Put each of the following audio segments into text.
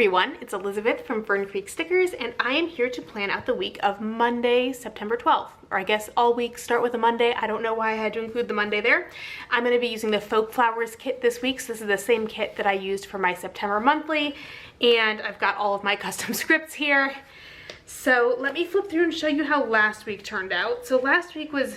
everyone, it's Elizabeth from Fern Creek Stickers, and I am here to plan out the week of Monday, September 12th. Or I guess all weeks start with a Monday. I don't know why I had to include the Monday there. I'm going to be using the Folk Flowers kit this week, so this is the same kit that I used for my September monthly, and I've got all of my custom scripts here. So let me flip through and show you how last week turned out. So last week was,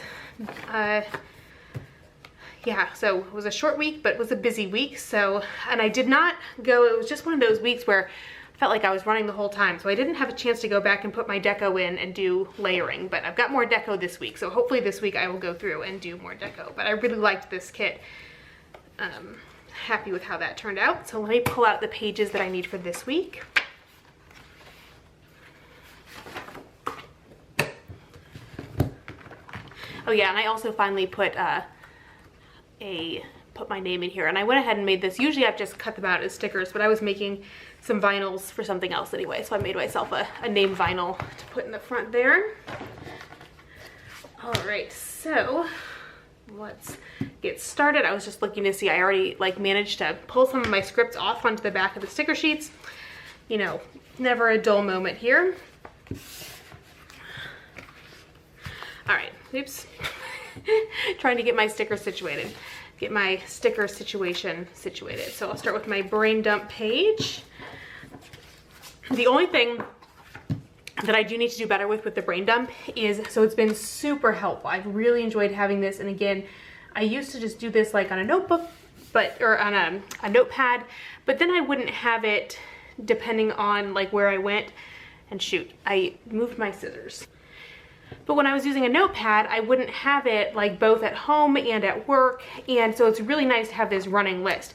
so it was a short week, but it was a busy week. So, and I did not go, it was just one of those weeks where I felt like I was running the whole time. So I didn't have a chance to go back and put my deco in and do layering, but I've got more deco this week. So hopefully this week I will go through and do more deco, but I really liked this kit. Happy with how that turned out. So let me pull out the pages that I need for this week. Oh yeah, and I also finally put my name in here, and I went ahead and made this. Usually I've just cut them out as stickers, but I was making some vinyls for something else anyway, so I made myself a name vinyl to put in the front there. All right, so let's get started. I was just looking to see, I already managed to pull some of my scripts off onto the back of the sticker sheets. You know, never a dull moment here. All right, oops. Trying to get my sticker situated. Get my sticker situation situated. So I'll start with my brain dump page. The only thing that I do need to do better with the brain dump is, so it's been super helpful. I've really enjoyed having this. And again, I used to just do this like on a notebook, or on a notepad, but then I wouldn't have it depending on like where I went. And shoot, I moved my scissors. But when I was using a notepad, I wouldn't have it like both at home and at work. And so it's really nice to have this running list.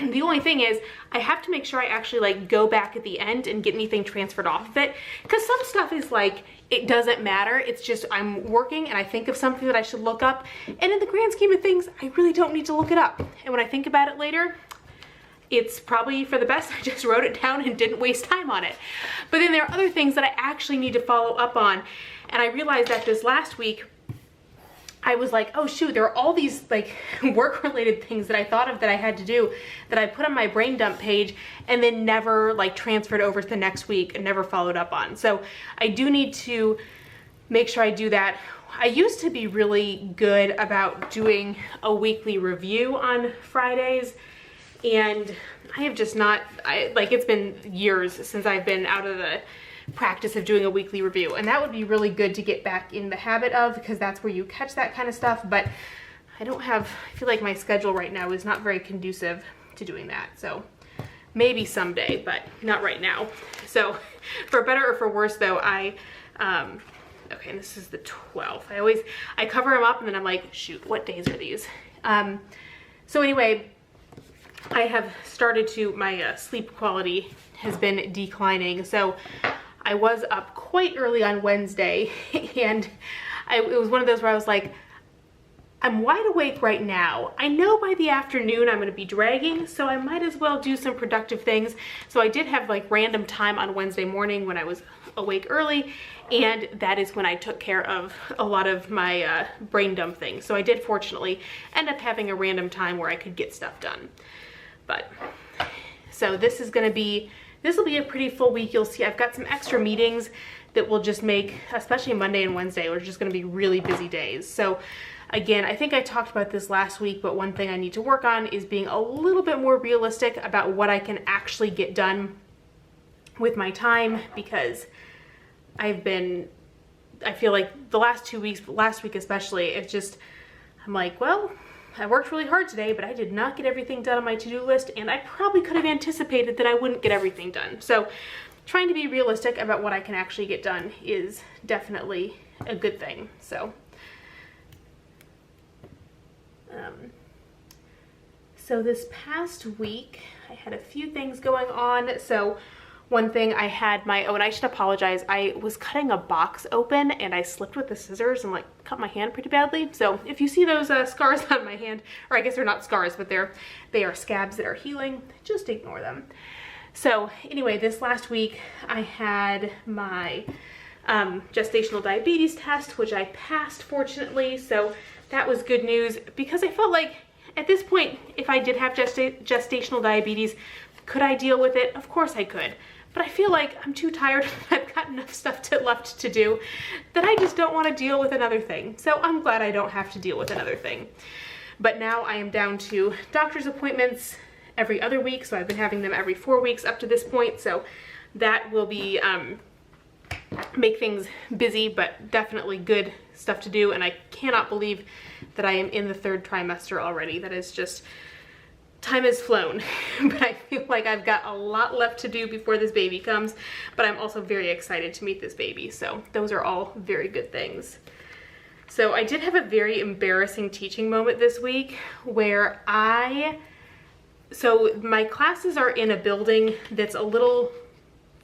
The only thing is I have to make sure I actually like go back at the end and get anything transferred off of it. Because some stuff is like, it doesn't matter. It's just I'm working and I think of something that I should look up. And in the grand scheme of things, I really don't need to look it up. And when I think about it later, it's probably for the best. I just wrote it down and didn't waste time on it. But then there are other things that I actually need to follow up on. And I realized that this last week, I was like, oh shoot, there are all these like work-related things that I thought of that I had to do that I put on my brain dump page and then never like transferred over to the next week and never followed up on. So I do need to make sure I do that. I used to be really good about doing a weekly review on Fridays, and I have just not, it's been years since I've been out of the practice of doing a weekly review, and that would be really good to get back in the habit of, because that's where you catch that kind of stuff. But I feel like my schedule right now is not very conducive to doing that. So maybe someday, but not right now. So for better or for worse though, okay, and this is the 12th. I cover them up and then I'm like, shoot, what days are these? So anyway, I have started to, my sleep quality has been declining. So I was up quite early on Wednesday, and it was one of those where I was like, I'm wide awake right now. I know by the afternoon I'm going to be dragging, so I might as well do some productive things. So I did have like random time on Wednesday morning when I was awake early, and that is when I took care of a lot of my brain dump things. So I did fortunately end up having a random time where I could get stuff done. But so this will be a pretty full week. You'll see I've got some extra meetings that will just make, especially Monday and Wednesday, are just going to be really busy days. So again, I think I talked about this last week, but one thing I need to work on is being a little bit more realistic about what I can actually get done with my time, because I feel like the last 2 weeks, last week especially, it's just, I'm like, well, I worked really hard today, but I did not get everything done on my to-do list, and I probably could have anticipated that I wouldn't get everything done. So trying to be realistic about what I can actually get done is definitely a good thing. So, so this past week, I had a few things going on. So one thing I had and I should apologize, I was cutting a box open and I slipped with the scissors and like cut my hand pretty badly. So if you see those scars on my hand, or I guess they're not scars, but they are scabs that are healing, just ignore them. So anyway, this last week I had my gestational diabetes test, which I passed fortunately. So that was good news, because I felt like at this point, if I did have gestational diabetes, Could I deal with it? Of course I could. But I feel like I'm too tired. I've got enough stuff left to do that I just don't want to deal with another thing. So I'm glad I don't have to deal with another thing. But now I am down to doctor's appointments every other week. So I've been having them every 4 weeks up to this point. So that will be, make things busy, but definitely good stuff to do. And I cannot believe that I am in the 3rd trimester already. That is just, time has flown. But I feel like I've got a lot left to do before this baby comes, but I'm also very excited to meet this baby. So those are all very good things. So I did have a very embarrassing teaching moment this week where so my classes are in a building that's a little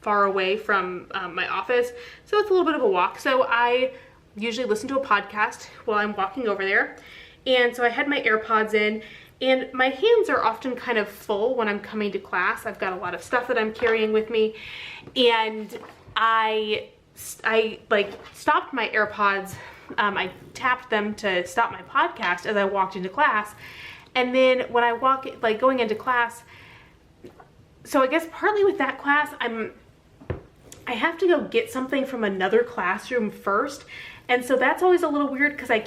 far away from my office, so it's a little bit of a walk. So I usually listen to a podcast while I'm walking over there, and so I had my AirPods in, and my hands are often kind of full when I'm coming to class. I've got a lot of stuff that I'm carrying with me, and I like stopped my AirPods. I tapped them to stop my podcast as I walked into class, and then when I like going into class, so I guess partly with that class, I have to go get something from another classroom first. And so that's always a little weird because I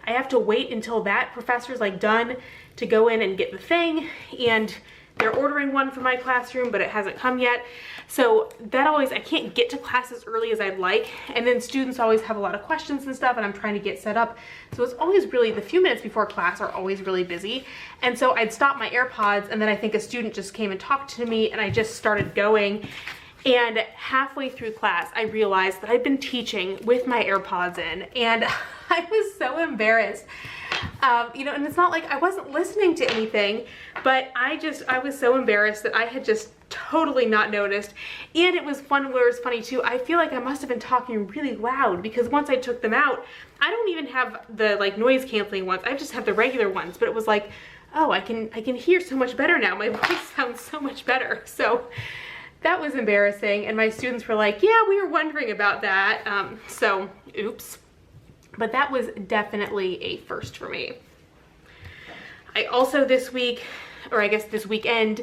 have to wait until that professor's like done to go in and get the thing. And they're ordering one for my classroom, but it hasn't come yet. So I can't get to class as early as I'd like. And then students always have a lot of questions and stuff, and I'm trying to get set up. So it's always really, the few minutes before class are always really busy. And so I'd stop my AirPods, and then I think a student just came and talked to me, and I just started going. And halfway through class, I realized that I'd been teaching with my AirPods in, and I was so embarrassed. You know, and it's not like I wasn't listening to anything, but I was so embarrassed that I had just totally not noticed. And it was funny too. I feel like I must have been talking really loud because once I took them out, I don't even have the like noise canceling ones. I just have the regular ones, but it was like, oh, I can hear so much better now. My voice sounds so much better. So that was embarrassing, and my students were like, yeah, we were wondering about that. So, oops. But that was definitely a first for me. I also this week, or I guess this weekend,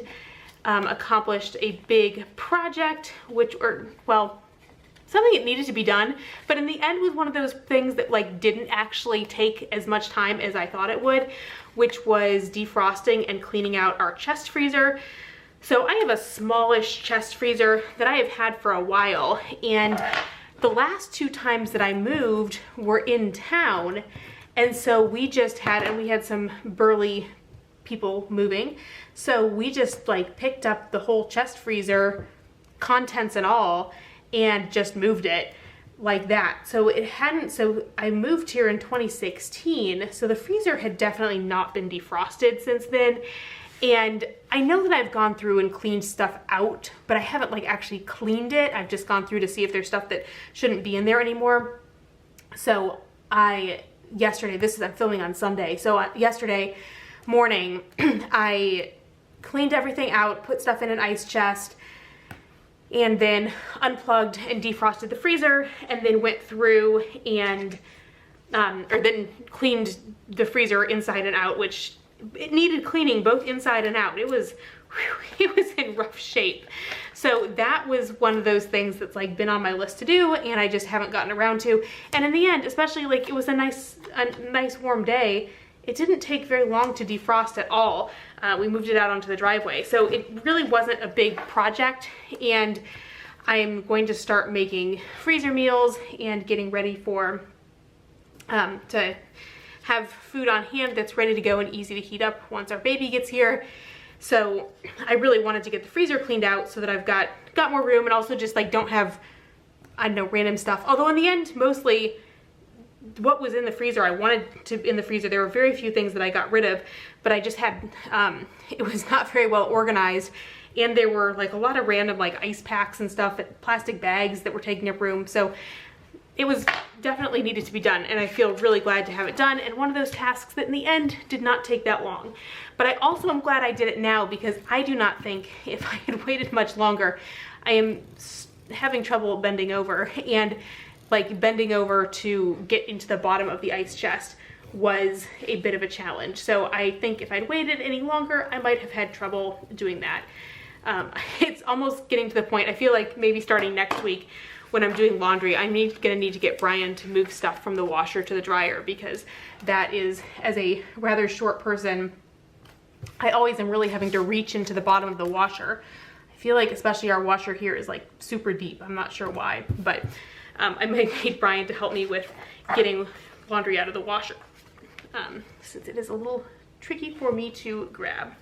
accomplished a big project, something that needed to be done, but in the end was one of those things that like didn't actually take as much time as I thought it would, which was defrosting and cleaning out our chest freezer. So I have a smallish chest freezer that I have had for a while, and the last 2 times that I moved were in town, and so we had some burly people moving, so we just like picked up the whole chest freezer, contents and all, and just moved it like that. So I moved here in 2016, so the freezer had definitely not been defrosted since then. And I know that I've gone through and cleaned stuff out, but I haven't like actually cleaned it. I've just gone through to see if there's stuff that shouldn't be in there anymore. So I'm filming on Sunday. So yesterday morning, I cleaned everything out, put stuff in an ice chest, and then unplugged and defrosted the freezer, and then went through and, then cleaned the freezer inside and out, which it needed cleaning both inside and out. It was in rough shape. So that was one of those things that's like been on my list to do, and I just haven't gotten around to. And in the end, especially like it was a nice warm day, it didn't take very long to defrost at all. We moved it out onto the driveway. So it really wasn't a big project, and I'm going to start making freezer meals and getting ready for to have food on hand that's ready to go and easy to heat up once our baby gets here. So I really wanted to get the freezer cleaned out so that I've got more room, and also just like don't have, I don't know, random stuff. Although in the end, mostly what was in the freezer, I wanted to in the freezer. There were very few things that I got rid of, but I just had, it was not very well organized. And there were like a lot of random like ice packs and stuff, plastic bags that were taking up room. So it was definitely needed to be done, and I feel really glad to have it done, and one of those tasks that in the end did not take that long. But I also am glad I did it now, because I do not think if I had waited much longer, I am having trouble bending over, and like bending over to get into the bottom of the ice chest was a bit of a challenge. So I think if I'd waited any longer, I might have had trouble doing that. It's almost getting to the point, I feel like maybe starting next week when I'm doing laundry, I'm gonna need to get Brian to move stuff from the washer to the dryer, because that is, as a rather short person, I always am really having to reach into the bottom of the washer. I feel like especially our washer here is like super deep. I'm not sure why, but I might need Brian to help me with getting laundry out of the washer, since it is a little tricky for me to grab.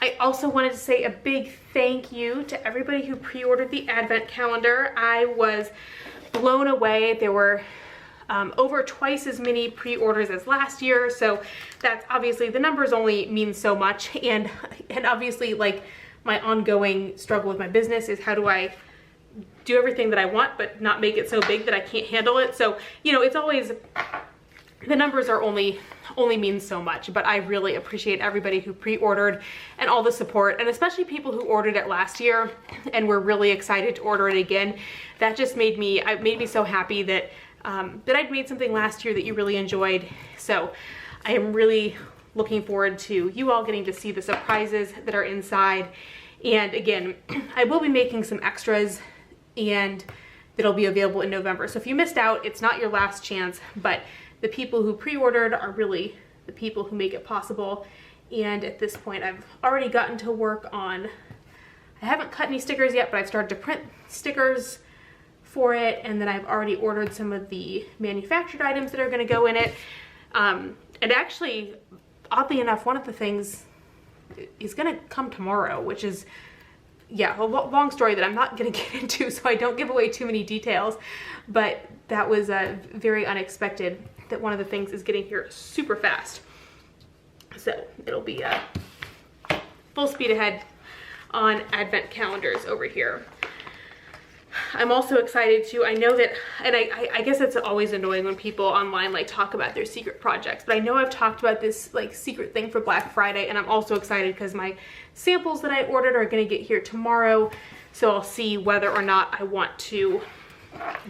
I also wanted to say a big thank you to everybody who pre-ordered the advent calendar. I was blown away. There were over twice as many pre-orders as last year, so that's obviously, the numbers only mean so much, and obviously, like, my ongoing struggle with my business is how do I do everything that I want but not make it so big that I can't handle it. So, you know, it's always, the numbers are only mean so much, but I really appreciate everybody who pre-ordered and all the support, and especially people who ordered it last year and were really excited to order it again. That just made me so happy that that I'd made something last year that you really enjoyed. So I am really looking forward to you all getting to see the surprises that are inside. And again, I will be making some extras, and that'll be available in November. So if you missed out, it's not your last chance, but the people who pre-ordered are really the people who make it possible. And at this point, I've already gotten to work on, I haven't cut any stickers yet, but I've started to print stickers for it. And then I've already ordered some of the manufactured items that are gonna go in it. And actually, oddly enough, one of the things is gonna come tomorrow, which is, yeah, a long story that I'm not gonna get into, so I don't give away too many details, but that was very unexpected that one of the things is getting here super fast. So it'll be full speed ahead on advent calendars over here. I'm also excited to, I know that, and I guess it's always annoying when people online like talk about their secret projects, but I know I've talked about this like secret thing for Black Friday, and I'm also excited because my samples that I ordered are gonna get here tomorrow, so I'll see whether or not I want to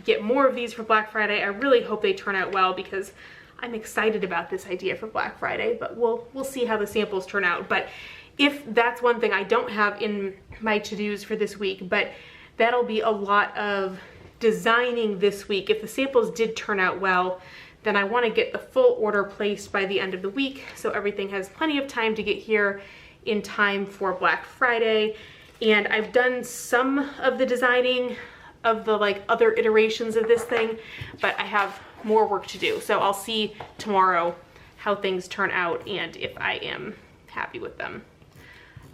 get more of these for Black Friday. I really hope they turn out well, because I'm excited about this idea for Black Friday, but we'll see how the samples turn out. But if that's one thing I don't have in my to-dos for this week, but that'll be a lot of designing this week. If the samples did turn out well, then I want to get the full order placed by the end of the week, so everything has plenty of time to get here in time for Black Friday. And I've done some of the designing of the like other iterations of this thing, but I have more work to do. So I'll see tomorrow how things turn out and if I am happy with them.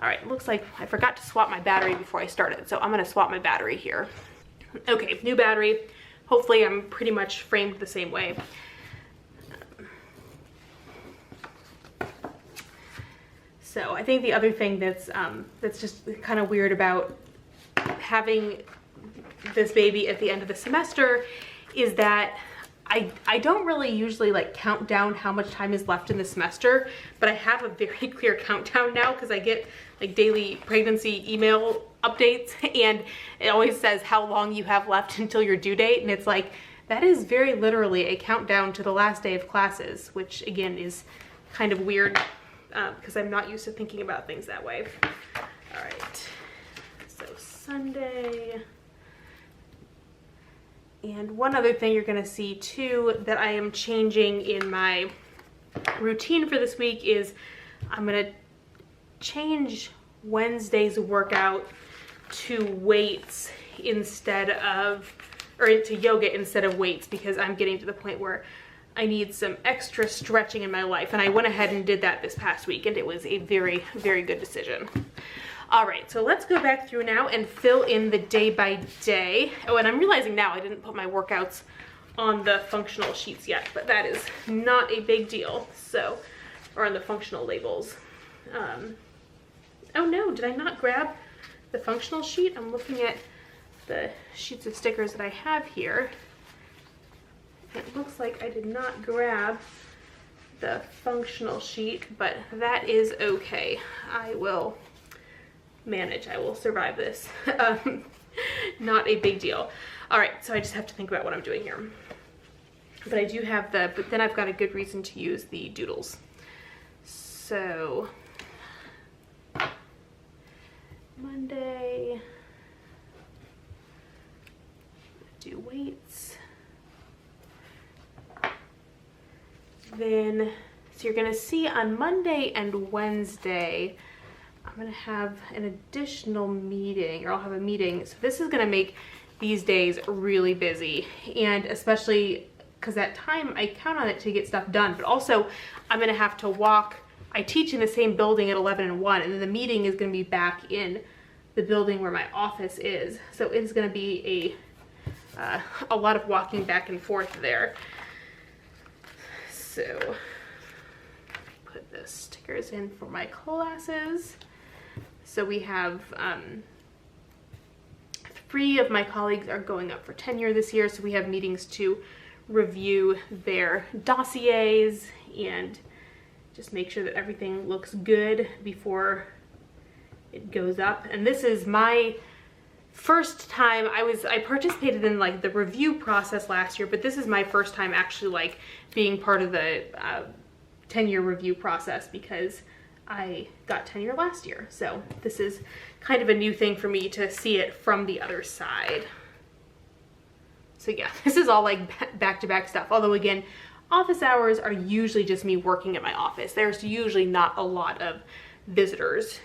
All right, looks like I forgot to swap my battery before I started, so I'm gonna swap my battery here. Okay, new battery. Hopefully I'm pretty much framed the same way. So I think the other thing that's just kind of weird about having this baby at the end of the semester is that I don't really usually like count down how much time is left in the semester, but I have a very clear countdown now because I get like daily pregnancy email updates, and it always says how long you have left until your due date, and it's like, that is very literally a countdown to the last day of classes, which again is kind of weird because I'm not used to thinking about things that way. All right, so Sunday. And one other thing you're gonna see too that I am changing in my routine for this week is I'm gonna change Wednesday's workout to weights instead of, or to yoga instead of weights, because I'm getting to the point where I need some extra stretching in my life. And I went ahead and did that this past week, and it was a very, very good decision. All right, so let's go back through now and fill in the day by day. Oh, and I'm realizing now I didn't put my workouts on the functional sheets yet, but that is not a big deal. So, or on the functional labels. Oh no, did I not grab the functional sheet? I'm looking at the sheets of stickers that I have here. It looks like I did not grab the functional sheet, but that is okay. I will manage. I will survive this. Not a big deal. All right, so I just have to think about what I'm doing here. But I do have but then I've got a good reason to use the doodles. So Monday, do weights. Then, so you're gonna see on Monday and Wednesday, I'm gonna have an additional meeting, or I'll have a meeting. So this is gonna make these days really busy, and especially because that time I count on it to get stuff done, but also I'm gonna have to walk. I teach in the same building at 11 and 1, and then the meeting is gonna be back in the building where my office is. So it's gonna be a lot of walking back and forth there. So put the stickers in for my classes. So we have 3 of my colleagues are going up for tenure this year, so we have meetings to review their dossiers and just make sure that everything looks good before it goes up. And this is my first time. I participated in like the review process last year, but this is my first time actually like being part of the tenure review process, because I got tenure last year. So this is kind of a new thing for me to see it from the other side. So yeah, this is all like back-to-back stuff. Although again, office hours are usually just me working at my office. There's usually not a lot of visitors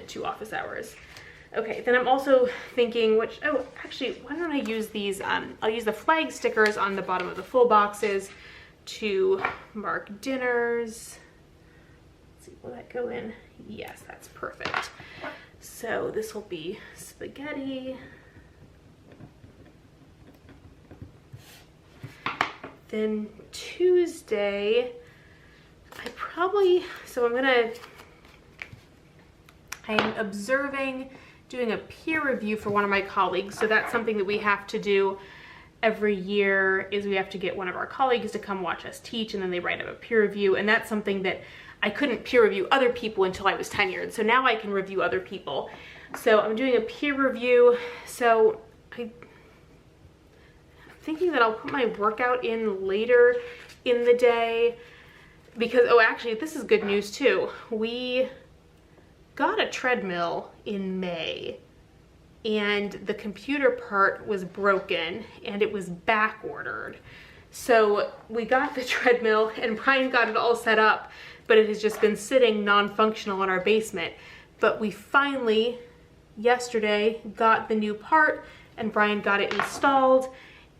to office hours. Okay, then I'm also thinking, oh, actually, why don't I use these, I'll use the flag stickers on the bottom of the full boxes to mark dinners. Let's see, will that go in? Yes, that's perfect. So this will be spaghetti. Then Tuesday, I'm observing, doing a peer review for one of my colleagues. So that's something that we have to do every year, is we have to get one of our colleagues to come watch us teach, and then they write up a peer review. And that's something that I couldn't peer review other people until I was tenured. So now I can review other people. So I'm doing a peer review. So I'm thinking that I'll put my workout in later in the day, because, oh, actually, this is good news too. We got a treadmill in May, and the computer part was broken and it was back ordered. So we got the treadmill and Brian got it all set up, but it has just been sitting non-functional in our basement. But we finally, yesterday, got the new part and Brian got it installed,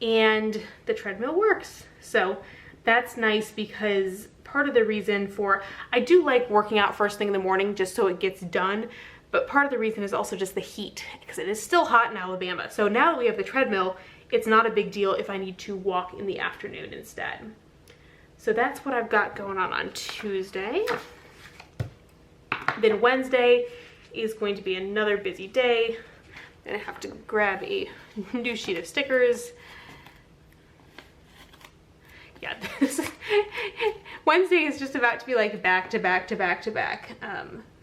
and the treadmill works. So that's nice, because part of the reason for, I do like working out first thing in the morning just so it gets done, but part of the reason is also just the heat, because it is still hot in Alabama. So now that we have the treadmill, it's not a big deal if I need to walk in the afternoon instead. So that's what I've got going on Tuesday. Then Wednesday is going to be another busy day. I'm gonna have to grab a new sheet of stickers. Yeah, Wednesday is just about to be like back to back to back to back.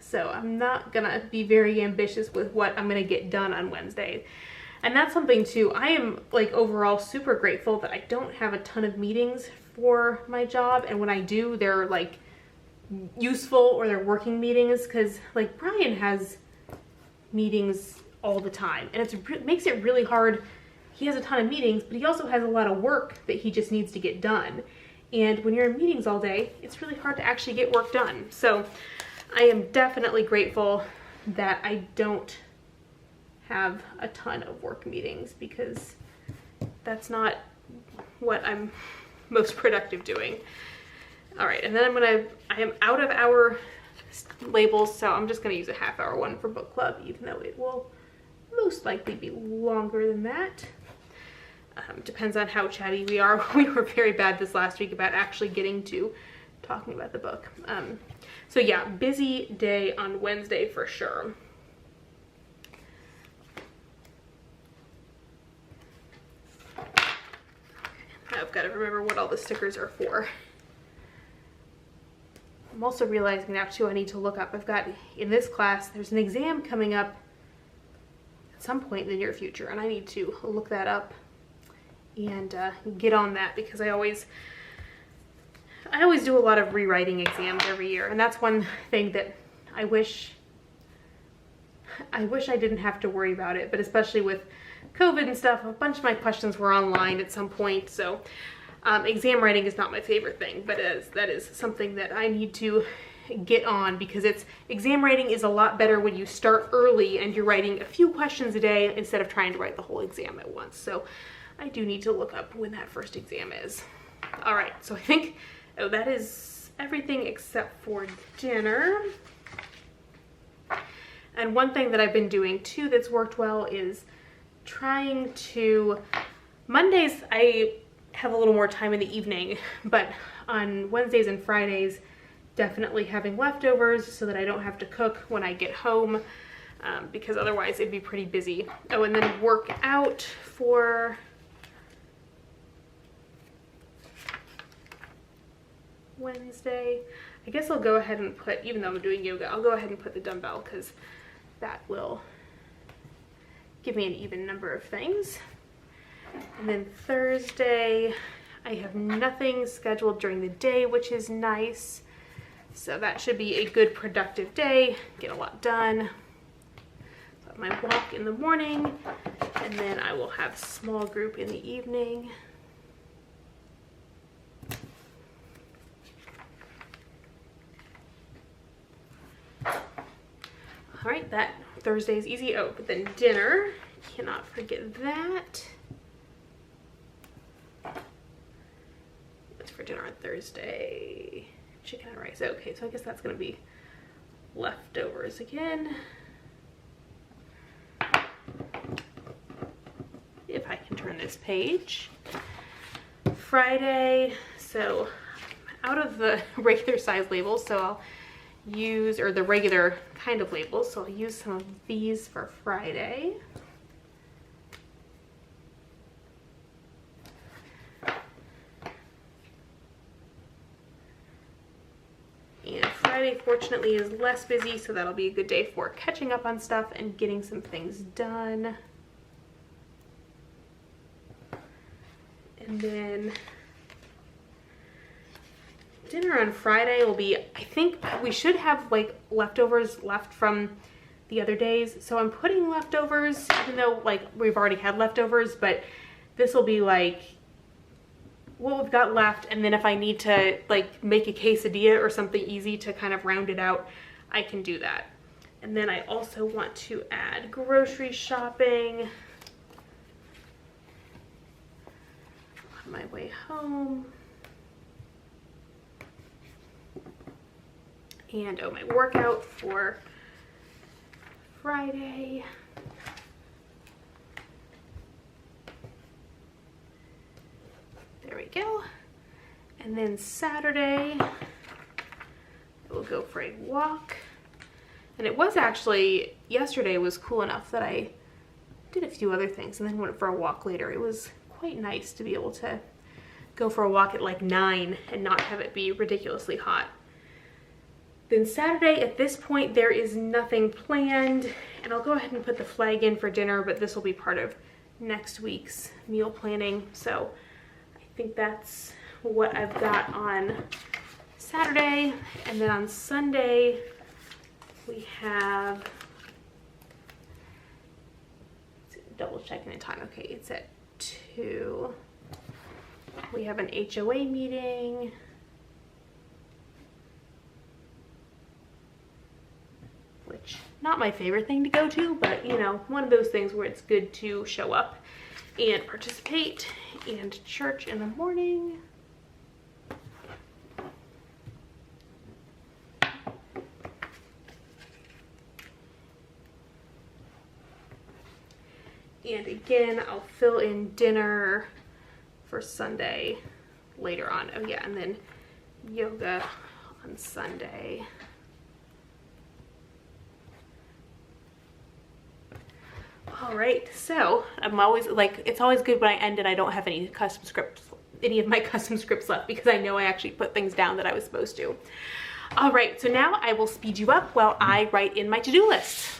So I'm not gonna be very ambitious with what I'm gonna get done on Wednesday. And that's something too, I am like overall super grateful that I don't have a ton of meetings for my job. And when I do, they're like useful, or they're working meetings, because like Brian has meetings all the time, and it makes it really hard. He has a ton of meetings, but he also has a lot of work that he just needs to get done. And when you're in meetings all day, it's really hard to actually get work done. So I am definitely grateful that I don't have a ton of work meetings, because that's not what I'm most productive doing. All right, and then I am out of hour labels, so I'm just gonna use a half-hour one for book club, even though it will most likely be longer than that. Depends on how chatty we are. We were very bad this last week about actually getting to talking about the book. So yeah, busy day on Wednesday for sure. I've got to remember what all the stickers are for. I'm also realizing now too, I need to look up, I've got, in this class, there's an exam coming up at some point in the near future, and I need to look that up and get on that, because I always do a lot of rewriting exams every year, and that's one thing that I wish I wish I didn't have to worry about it, but especially with COVID and stuff, a bunch of my questions were online at some point, so exam writing is not my favorite thing, but that is something that I need to get on, because exam writing is a lot better when you start early and you're writing a few questions a day instead of trying to write the whole exam at once. So I do need to look up when that first exam is. All right, so I think that is everything except for dinner. And one thing that I've been doing too that's worked well is trying to, Mondays I have a little more time in the evening, but on Wednesdays and Fridays, definitely having leftovers so that I don't have to cook when I get home, because otherwise it'd be pretty busy. Oh, and then work out for Wednesday. I guess I'll go ahead and put, even though I'm doing yoga, I'll go ahead and put the dumbbell because that will give me an even number of things. And then Thursday, I have nothing scheduled during the day, which is nice. So that should be a good productive day, get a lot done. So my walk in the morning, and then I will have small group in the evening. All right, that Thursday is easy. Oh, but then dinner, cannot forget that. What's for dinner on Thursday? Chicken and rice. Okay, so I guess that's gonna be leftovers again. If I can turn this page. Friday, so out of the regular size labels, so I'll use, or the regular kind of labels, so I'll use some of these for Friday. And Friday, fortunately, is less busy, so that'll be a good day for catching up on stuff and getting some things done. And then dinner on Friday will be, I think we should have like leftovers left from the other days. So I'm putting leftovers, even though like we've already had leftovers, but this will be like what we've got left. And then if I need to like make a quesadilla or something easy to kind of round it out, I can do that. And then I also want to add grocery shopping on my way home. And oh, my workout for Friday. There we go. And then Saturday, I will go for a walk. And it was actually, yesterday was cool enough that I did a few other things and then went for a walk later. It was quite nice to be able to go for a walk at like 9 and not have it be ridiculously hot. Then Saturday, at this point, there is nothing planned, and I'll go ahead and put the flag in for dinner, but this will be part of next week's meal planning. So I think that's what I've got on Saturday. And then on Sunday, we have, double checking the time. Okay, it's at 2. We have an HOA meeting. Which, not my favorite thing to go to, but you know, one of those things where it's good to show up and participate. And church in the morning. And again, I'll fill in dinner for Sunday later on. Oh yeah, and then yoga on Sunday. All right, so I'm always like, it's always good when I end and I don't have any of my custom scripts left, because I know I actually put things down that I was supposed to. All right, so now I will speed you up while I write in my to-do list.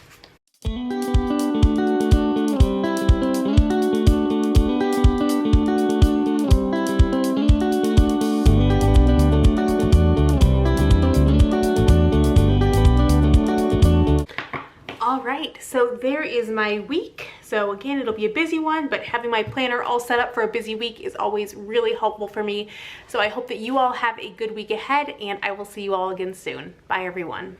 All right. right, so there is my week. So again, it'll be a busy one, but having my planner all set up for a busy week is always really helpful for me. So I hope that you all have a good week ahead, and I will see you all again soon. Bye everyone.